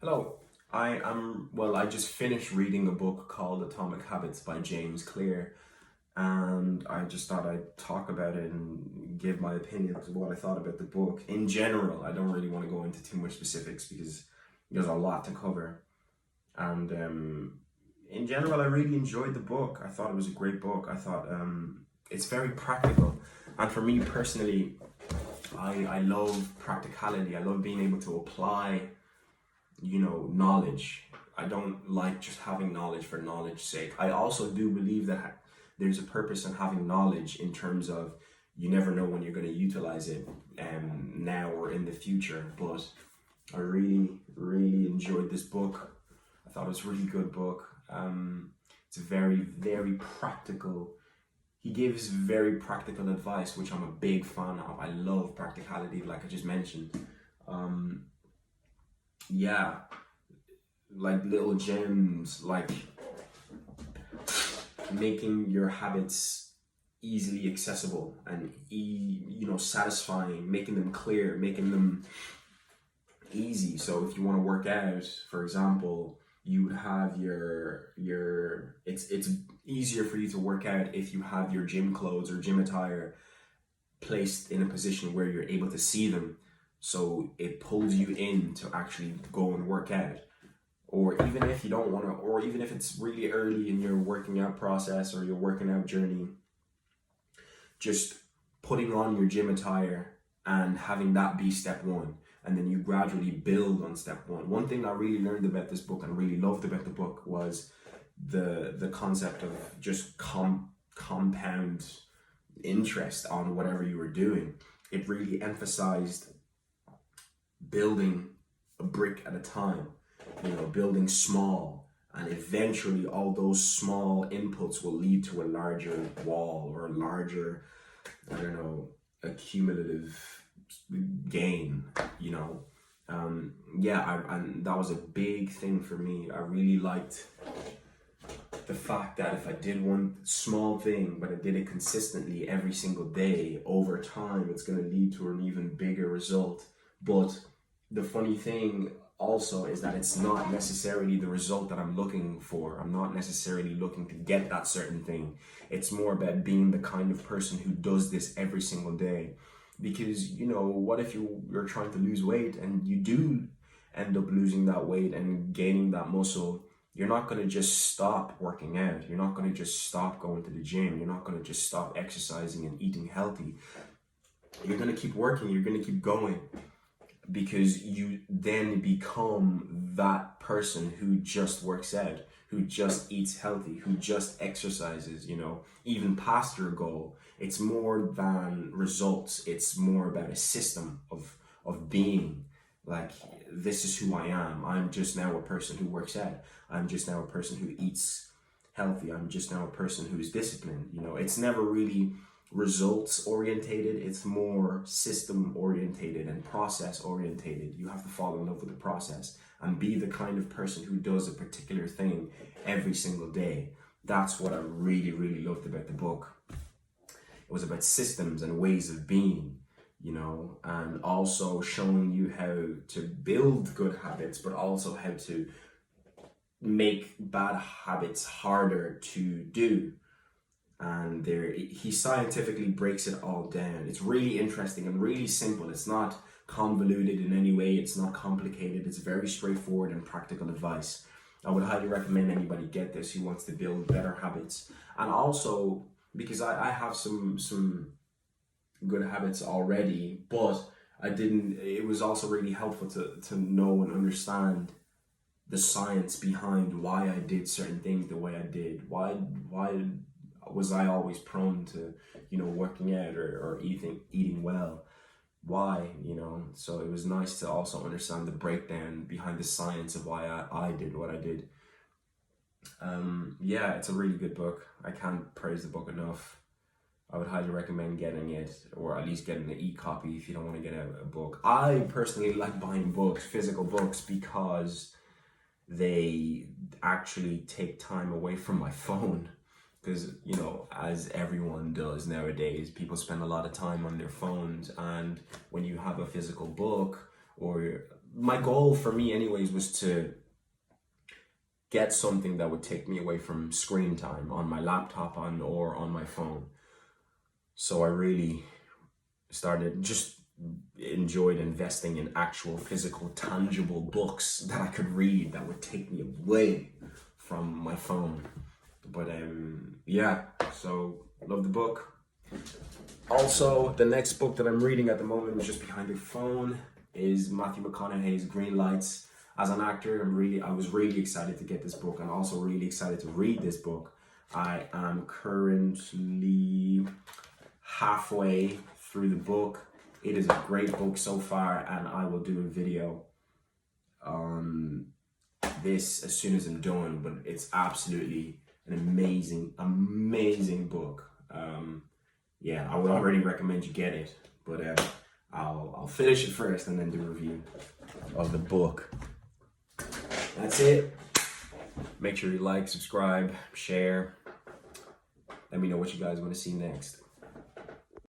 Hello. I just finished reading a book called Atomic Habits by James Clear, and I just thought I'd talk about it and give my opinions of what I thought about the book. In general, I don't really want to go into too much specifics because there's a lot to cover. And in general, I really enjoyed the book. I thought it was a great book. I thought it's very practical. And for me personally, I love practicality. I love being able to apply knowledge. I don't like just having knowledge for knowledge's sake. I also do believe that there's a purpose in having knowledge in terms of you never know when you're going to utilize it, now or in the future. But I really, really enjoyed this book. I thought it was a really good book. It's very, very practical. He gives very practical advice, which I'm a big fan of. I love practicality, like I just mentioned. Um, yeah, like little gems, like making your habits easily accessible and satisfying, making them clear, making them easy. So if you want to work out, for example, you would have it's easier for you to work out if you have your gym clothes or gym attire placed in a position where you're able to see them, so it pulls you in to actually go and work out. Or even if you don't want to, or even if it's really early in your working out process or your working out journey, just putting on your gym attire and having that be step one, and then you gradually build on step one. One thing I really learned about this book and really loved about the book was the concept of just compound interest on whatever you were doing. It really emphasized building a brick at a time, building small, and eventually all those small inputs will lead to a larger wall or a larger, accumulative gain, and that was a big thing for me. I really liked the fact that if I did one small thing, but I did it consistently every single day, over time, it's going to lead to an even bigger result. But the funny thing also is that it's not necessarily the result that I'm looking for. I'm not necessarily looking to get that certain thing. It's more about being the kind of person who does this every single day. Because, what if you're trying to lose weight and you do end up losing that weight and gaining that muscle? You're not going to just stop working out. You're not going to just stop going to the gym. You're not going to just stop exercising and eating healthy. You're going to keep working. You're going to keep going, because you then become that person who just works out, who just eats healthy, who just exercises, even past your goal. It's more than results. It's more about a system of being. Like, this is who I am. I'm just now a person who works out. I'm just now a person who eats healthy. I'm just now a person who's disciplined. It's never really results orientated. It's more system orientated and process orientated. You have to fall in love with the process and be the kind of person who does a particular thing every single day. That's what I really, really loved about the book. It was about systems and ways of being, and also showing you how to build good habits, but also how to make bad habits harder to do. And he scientifically breaks it all down. It's really interesting and really simple. It's not convoluted in any way. It's not complicated. It's very straightforward and practical advice. I would highly recommend anybody get this who wants to build better habits. And also, because I have some good habits already, but it was also really helpful to know and understand the science behind why I did certain things the way I did. Why was I always prone to, working out or eating well? Why, So it was nice to also understand the breakdown behind the science of why I did what I did. It's a really good book. I can't praise the book enough. I would highly recommend getting it, or at least getting an e-copy if you don't want to get a book. I personally like buying books, physical books, because they actually take time away from my phone. Because, as everyone does nowadays, people spend a lot of time on their phones. And when you have a physical book or my goal for me anyways was to get something that would take me away from screen time on my laptop or on my phone. So I really just enjoyed investing in actual physical tangible books that I could read that would take me away from my phone. But yeah, so love the book. Also, the next book that I'm reading at the moment, which is behind the phone, is Matthew McConaughey's Green Lights. As an actor, I was really excited to get this book, and also really excited to read this book. I am currently halfway through the book. It is a great book so far, and I will do a video on this as soon as I'm done. But it's absolutely an amazing book. Yeah, I would already recommend you get it, but I'll finish it first and then do a review of the book. That's it. Make sure you like, subscribe, share. Let me know what you guys want to see next.